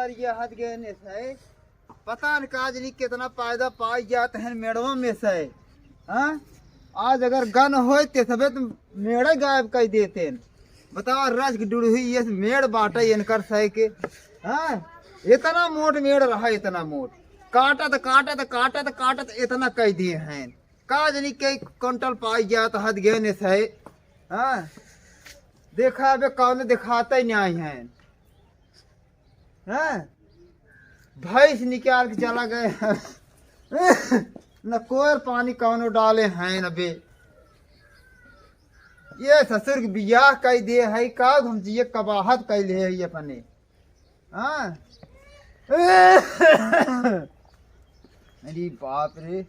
बार ये हद गए ने से पता न काज नहीं कितना फायदा पाई जाते हैं मेड़वा में से। हाँ आज अगर गन हो सबे तो मेड़ गायब कर देते हैं। बताओ रस की डुड़ी ये मेड़ बाटा इनकर सह के। हाँ इतना मोट मेड़ रहा इतना मोट काटत इतना कह दिए हैं काज नहीं कई क्विंटल पाई जात हद गए ने सही। हाँ देखा अबे कौन दिखाता ही नहीं है। हाँ भैंस निकाल के चला गए न कोई पानी कौन डाले हैं न बे। ये ससुर के बियाह कह दिए है का हम जिये कबाहत कैले है ये अपने। हाँ अरे बाप रे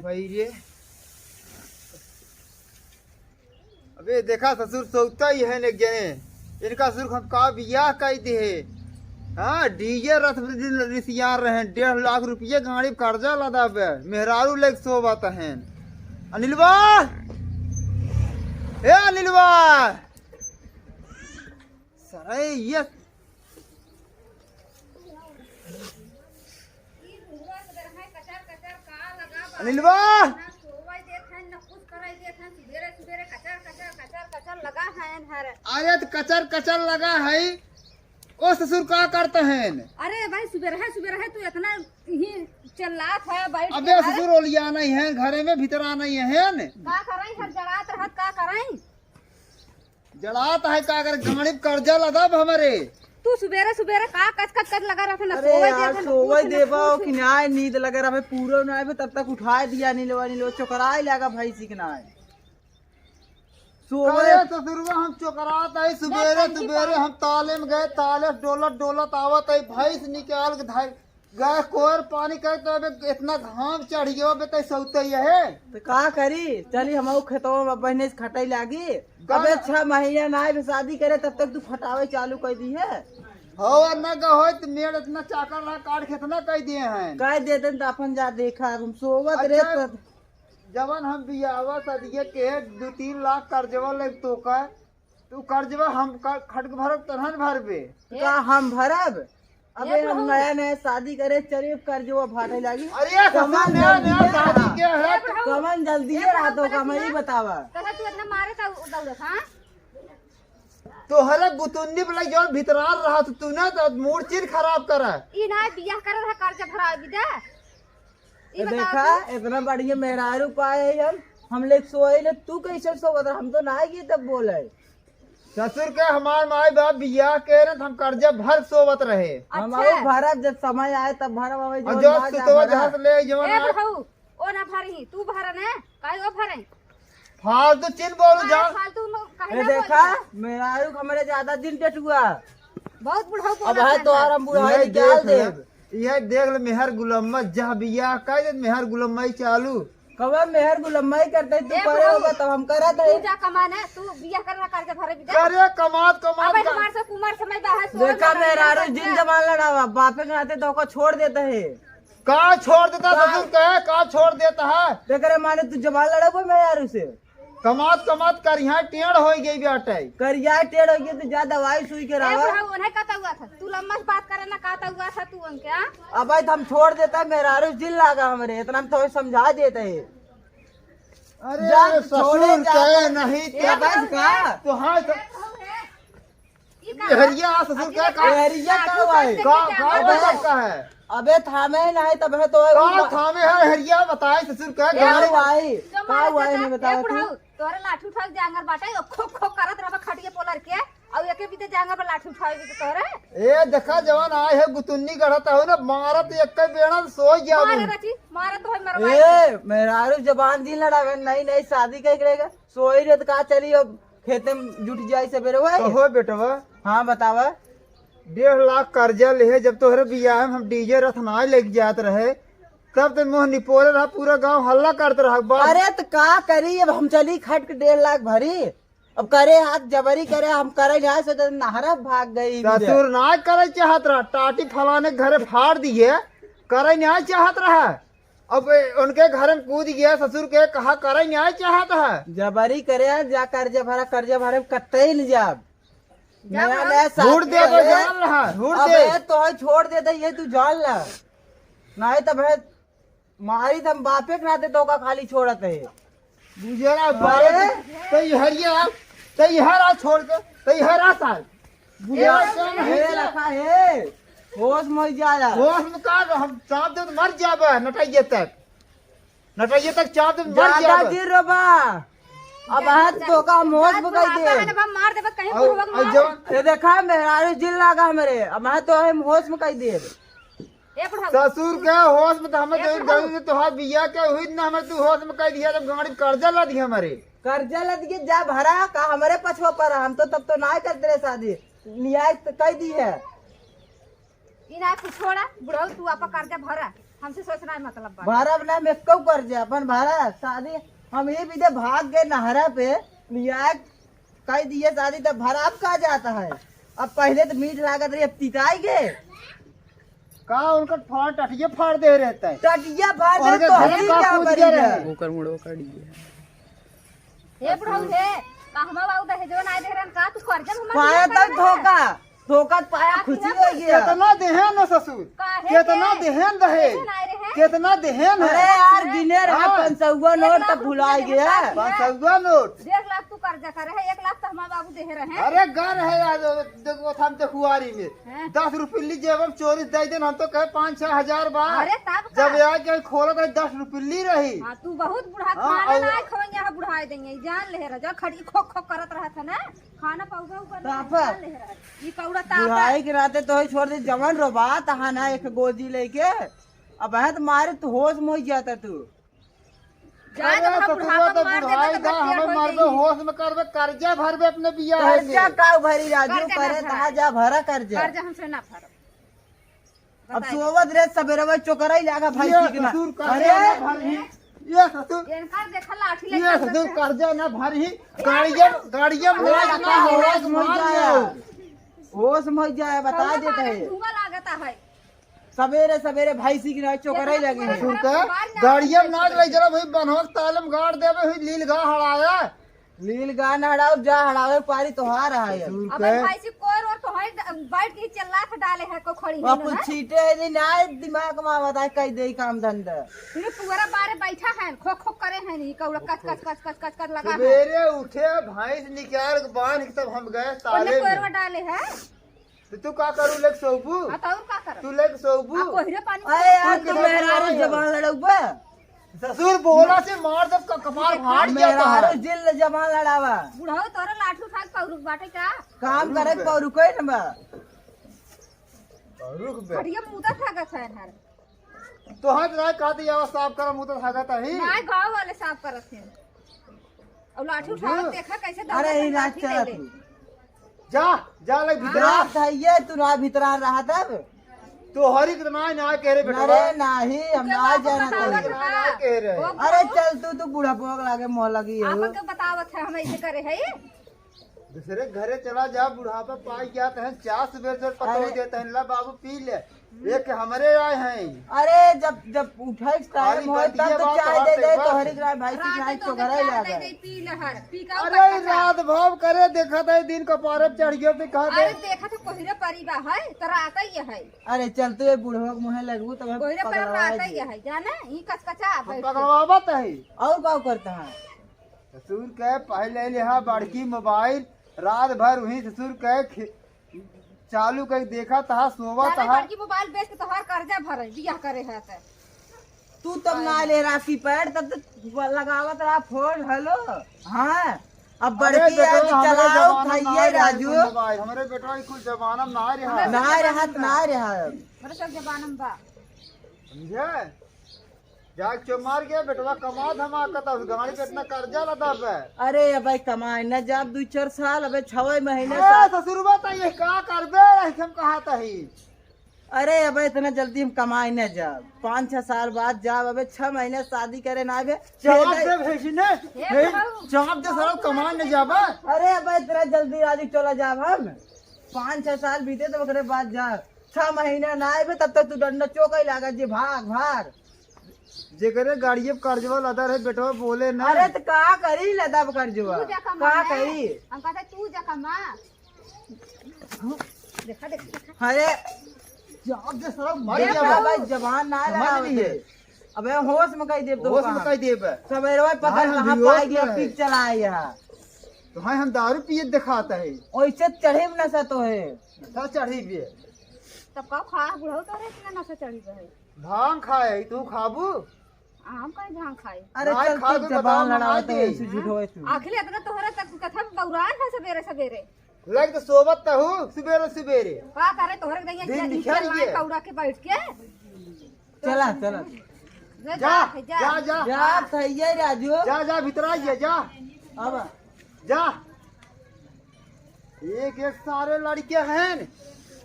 भाई रे अबे देखा ससुर सोचता ही है ने जने इनका ससुर हम का बियाह कह दे। हाँ डीजे रथ रिसियार रहे 1.5 लाख रुपये गाड़ी कर्जा लदा बे मेहरारू लेक सोबत हैं। अनिलवा ए अनिलवा सरे ये अनिलवा आयत कचर कचर लगा है ओ ससुर का करते हैं। अरे भाई सुबह है तू इतना ही चिल्लात है भाई। अबे ससुर ओलिया नहीं है घरे में भीतर आना ही है का कराई हर जड़ात रहत का कराई जड़ात है का अगर गाड़ी कर्जा लदा हमारे तू सुबह का कच लगा रहा था ना। अरे यार सोवई देबा कि नाय नींद लगा रहा पूरा नाय पे तब तक उठाए दिया नीलो चोकराई लगा भाई सीखना है ससुरवा हम चोकरात है सुबेरे हम ताले में गए ताले डोलत आवत है भैंस निकाल के गए कोर पानी करे तो अबे इतना घाम चढ़ गयो बे तै सौते है तो का करी चली हम खेतों में बहने से खटाई लागी अबे 6 महीना नाय शादी करे तब तक तू फटावे चालू कर दी है। हो न गहो तो मेड़ इतना चाकर रहा काट कितना कह दिए हैं कह देते तो अपन जा देखा हम सोवत रे जवन हम बियावा सदिये के 2-3 लाख कर्जवा लग तो का तू कर्जवा हम खटक भरब तहन भरबे का हम भरब। अबे हम नया शादी करे चलिए कर्जवा फाटे लगी। अरे कमन नया शादी के है कमन जल्दी रहा तो का मैं बतावा कहा तू इतना मारे था दौड़त। हां तो हरे गुतुन्नी पे जो भीतरार रहा तो तू ना तो मूड चीर खराब करा ई ना बियाह करे रहा कर्जा भरा बिदा देखा इतना बढ़िया मेहरारू पाए हम लोग सोए ले तू कैसे सोवत हम तो ना की तब बोले ससुर के हमार माई बाप बियाह के न हम कर्जा भर सोवत रहे। हम भरा जब समय आए तब भरब आवे जो सुतवा जहां ले जवन ए बहू ओ ना भरही तू भर ने काई ओ भरही फालतू चिन बोलू जा फालतू कहे ना देखा मेहरारू हमारे ज्यादा दिन टेटुआ बहुत बुढ़ऊ अब है तो आराम बुढ़ाई निकाल दे। यह देख ले मेहर गुलम्मा जह बियाह कह दे मेहर गुलम्मा चालू कब मेहर गुलम्मा करते तू करे होगा तब हम करा तू जा कमाने तू बियाह करना कर्जा भरे बिदा अरे कमात अबे हमार से कुमार समय बाहर सो देखा मेहरारू जिन जमान लड़ावा बापे के नाते तो को छोड़ देता है का छोड़ देता ससुर कहे का छोड़ देता है देख माने तू जमान लड़ाबो मेहरारू से कमात कर यहाँ टेढ़ हो गई बेटा करिया टेढ़ हो गई तो जा दवाई सुई के रहा उन्हें कहता हुआ था तू लम्बा से बात करे ना कहता हुआ था तू उनके। अब हम छोड़ देता मेहरारू दिल लागा हमारे इतना तो समझा देते है। अरे ससुर कहे नहीं तो हाँ हरिया ससुर का है अबे थामे नहीं तब है तो थामे है हरिया बताए ससुर का नहीं बताओ तोरे लाठी उठा जांगर बाटे खो खो करत रहबे खटिए पोलर के और एके बीते जांगर पर लाठी उठाएगी तो तोरे ए देखा जवान आए है गुतुन्नी गढ़ता हो ना मारत एक बेड़ा सो गया मारे रची मारे तो है मरवाई ए मेहरारू जबान दिन लड़ावे नहीं शादी कह करेगा सोई रे का चली अब खेते में जुट जाए से बेरे हो बेटवा। हाँ बतावा 1.5 लाख कर्जा ले जब तोहरे बियाह में हम डीजे रथना लेके जात रहे तब तो मोह निपोरे रहा पूरा गांव हल्ला करते रहा। अरे तो का करी अब हम चली खट के 1.5 लाख भरी अब करे हाथ जबरी करे हम करे यहाँ से नहरा भाग गई ससुर ना करे चाहत रहा टाटी फलाने घरे फाड़ दिए करे नहीं चाहत रहा अब उनके घर में कूद गया ससुर के कहा करे न्याय चाहता है। जबरी करे जा कर्जा भरे कतई न जाब नया नया झूठ दे तो जान रहा झूठ दे अबे तो है छोड़ दे दे ये तू जान ला नहीं तब है मारी तम बापे के नाते तो का खाली छोड़त है बुझेरा बारे तई हरिया तई हरा छोड़ के तई हरा साल बुझेरा कौन हे है रखा है होश मर जाया होश में का हम चाप दे तो मर जाबे नटाइए तक चाप दे तो मर ज्यादा जाबे गिर रबा अब है तो का मोज बगाई दे मार देबे कहीं और बुढ़वा मार जब ये देखा मेहरारू जिल लगा मेरे अब है तो हम होश में कई दे ए बुढ़वा ससुर के होश में तो हमें तो गई तो हाथ बिया के हुई ना हमें तू होश में कह दिया जब गाड़ी कर्जा ला दिया हमारे कर्जा लद के जा भरा का हमारे पछवा पर हम तो तब तो ना करते रहे शादी न्याय तो कह दी है इना कुछ छोड़ा बुढ़वा तू आपा कर्जा भरा हमसे सोचना है मतलब बात भरा ना मैं कब कर्जा अपन भरा शादी हम ये भी भाग गए नहरा पे न्याय कह दिए शादी तब भरा अब कहा जाता है अब पहले तो मीठ लागत रही अब तिताई गए का उनका फाड़ टटिया फाड़ दे रहता है टटिया भाग और गए तो घर हरी का क्या कूद करी गया है? रहे। हे बुढ़वा हे कहमा बाबू दहेजो ना दे रहन का तू कर्जा में पाया तक धोखा धोखा पाया खुशी हो गया कितना देहन न ससुर काहे कितना के? देहन रहे ना रहे कितना देहन अरे है यार गिने रहा हाँ। 500 नोट तब भुला गया 500 नोट 1.5 लाख तू कर्जा करे है 1 लाख तो हमारे बाबू दे रहे हैं अरे घर है यार देखो हम तो कुआरी में हैं? 10 रुपये लीजिए हम चोरी दे देन हम तो कहे 5-6 हजार बार अरे तब जब का? आके खोलो तो 10 रुपये ली रही हाँ तू बहुत बुढ़ा हाँ, खाना और- ना खोएंगे यहाँ बुढ़ाए देंगे जान ले रहा जो खड़ी खो खो करत रहा था ना खाना पाउगा ऊपर तापा। जान ले रहा ये कौड़ा तापा बुढ़ाई के राते तो ही छोड़ दे जवान रोबा तहा ना एक गोदी लेके अब है तो मारे तो होश मोह जाता तू जाए तो अरे हम ससुरवा बुढ़ापा तो मार बुढ़ाई देबे दा तो हमें घटिया हो मरबे जाएगी होश में करबे कर्जा भरबे अपने बिया कर्जा का भरी राजू कर्जा ना करे भरा। तहा जा भरा कर्जा कर्जा हमसे ना भरो अब सोवत रे सवेरे चोकरा ही लागा भाई ये सीखना ससुर अरे कर्जा न भरही ये ससुर इनका देखा लाठी ये लेके ससुर कर्जा न भरही गाड़िया में होश लाज ना होश हो मोह जाया होश मोह जाया बता देते है धुआं लागता है सवेरे सवेरे भाई सीखना चोकरा ही लगे हैं सुन के गाड़िया में नाच ले जरा भाई बनोक तालम गाड़ देवे हुई लील गा हड़ाया लील गाना हड़ाओ जा हड़ावे पारी तो हार रहा है सुन अब के भाई से कोर और तो है बैठ के चल्ला था डाले है को खड़ी है अब कुछ छीटे नहीं ना दिमाग में बता कई दे काम धंधा फिर पूरा बारे बैठा है खो खो करे है नहीं कौड़ा कच कच कच कच कच कच लगा है सवेरे उठे भैंस निकाल के बांध के तब हम गए उन्हें ताले कोर में में डाले है तो तू का करू लेक सोबू हाँ तो और का करो तू लेक सोबू आप कोहिरे पानी अरे यार तू मेहरारू जबान लड़ौबा ससुर बोला से मार दब का कपार फाड़ जाता मेहरारू है जिल जबान लड़ावा बुढ़ाओ तोरा लाठी उठा के पौरुक बाटे का काम करे के पौ रुके न बा रुक बे खड़िया मुदा थागा है हर तो हाथ राय कहते या साफ कर मुंह तो भागता ही ना गांव वाले साफ करत थे और लाठी उठा के देखा कैसे दौड़त अरे है, ही नाच लाठी चला ले ले। तू जा जा लग भीतर रात है ये तू ना भीतरा रहा तब तो हरी कितना ना कह रहे बेटा अरे नहीं हम ना जाना बतावत कहीं बा। ना कह रहे वो अरे चल तू बूढ़ा पोग लागे मोह लगी है आपन के बतावत है हम ऐसे करे है दूसरे घरे चला जा बुढ़ापा पाई क्या तहन चाय सुबह से पता अरे। देते हैं ला बाबू पी ले एक हमारे आए हैं अरे जब जब उठे टाइम हो अरे तब तो बात चाय दे बात दे बात। तो हरी ग्राम भाई की रात चाय तो तो घर ही चाय लागा दे दे पी लहर पी का अरे रात भाव करे देखा था दिन का पारब चढ़ गया तो कहा अरे देखा तो कोहिरे परिबा है तोरा आता ही है अरे चलते हुए बूढ़ा के मुँह लगू तब कोहिरे पर आता ही है जाने ई कचकचा बैठ के। पकड़वावत है और क्या करता है ससुर के पहले लिहा बड़की मोबाइल रात भर वही ससुर के चालू कर देखा तहा सोवा जाने तहा बड़की मोबाइल बेच के तोहार कर्जा भरे बियाह करे है ते तू तब ना ले राखी पैर तब तो लगावत रहा फोन हेलो हाँ अब अरे बड़की बेटवा, आज हमारे चलाओ जमाना में खाइए ना राजू रहा मोबाइल, हमारे बेटा की कुछ जमाना में ना रहा ना रहा ना रहा मेरे सब जबानम बा समझे जाग चो मार गया बेटवा कमा धमा कता उस गाड़ी पे इतना कर्जा लदा पे अरे भाई कमाई न जब 2-4 साल अबे 6 महीने ए ससुरबा त ये का करबे हम कहा ही अरे अबे इतना जल्दी हम कमाई न जाब 5-6 साल बाद जाब अबे 6 महीने शादी करे ना आवे चाप से भेजने हे भाऊ। चाप से सारा कमा न जाबा अरे अबे इतना जल्दी राजी चला जाब हम 5-6 साल बीते तो ओकरे बाद जा 6 महीना ना आवे तब तक तू डंडा चौक ही लागा जी भाग भाग जेकरे गाड़िए कर्जवा लदा रहे बेटवा बोले ना। अरे तो का करी लदा कर जुआ तू जा का कमा करी। हम कहते तू जा कमा। देखा देखा अरे जाब दे सारा मर देख जा ना भाई जवान ना समझ लगा लिए। अबे होश में कही देब तो होश में कह देब। सवेरे पता हाँ, हम कहां बेहोश पाई गया में है। पिक चलाए यहाँ तो हाँ हम दारू पिए दिखाता है ओइसे चढ़े में नशा तो है। था चढ़ी भी तब का खा बुढ़ऊ तो रे इतना नशा चढ़ी गए। भांग खाए तू खाबू। हम कहीं भांग खाई। अरे भाई चल खा तू के जबान बताओ, लड़ाओ मंगा तो दे। ऐसे झूठ होए तू। आखिर इतना तोहरा तक कथा बौरान है सवेरे सवेरे। लग तो सोबत तो हूँ सवेरे सवेरे। का करे तोहरे दैया दिन नीचे निखर लाए गए। कौड़ा के बैठ के। चला चला जा जा जा जा जा जा सही है राजू। जा जा भीतर आइए जा अब जा। एक एक सारे लड़के हैं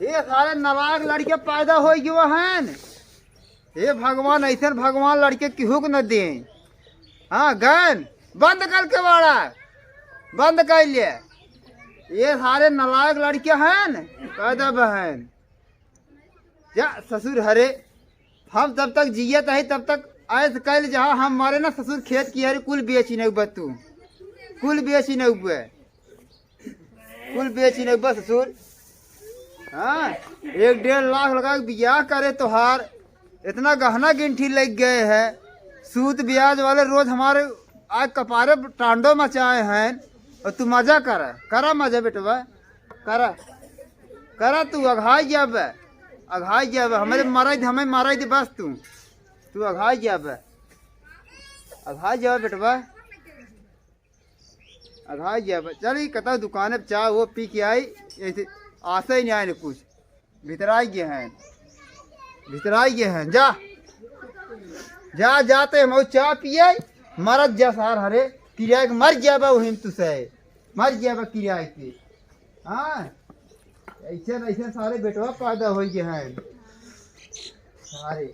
ये सारे नालायक लड़के पैदा हो गए हैं। हे भगवान ऐसे भगवान लड़के केहू को न दे। हाँ गन बंद कर के बाड़ा बंद कर लिए। ये सारे नालायक लड़के हैं पैदा बहन। जा ससुर हरे हम तब तक जियत है तब तक ऐसे कल जहाँ हम मारे ना ससुर खेत की हरे कुल बेची नहीं बस तू कुल बेची नहीं हुए कुल बेची नहीं बस ससुर। हाँ 1-1.5 लाख लगा के ब्याह करे तो हार इतना गहना गिनठी लग गए हैं। सूद ब्याज वाले रोज हमारे आज कपारे टांडो मचाए हैं और तू मजा करा मजा बेटवा करा करा तू अघाई जब हमें मारा दे बस तू अघाई जब बेटवा अघाई जब चल कता दुकान पे चाय वो पी के आई ऐसे आशा ही नहीं आए कुछ भीतर आ गए हैं जा जाते हम चाय पिए मरद जा सार हरे किराए के मर गया वही तू से मर गया किराए के। हाँ ऐसे सारे बेटवा पैदा हो गए हैं सारे।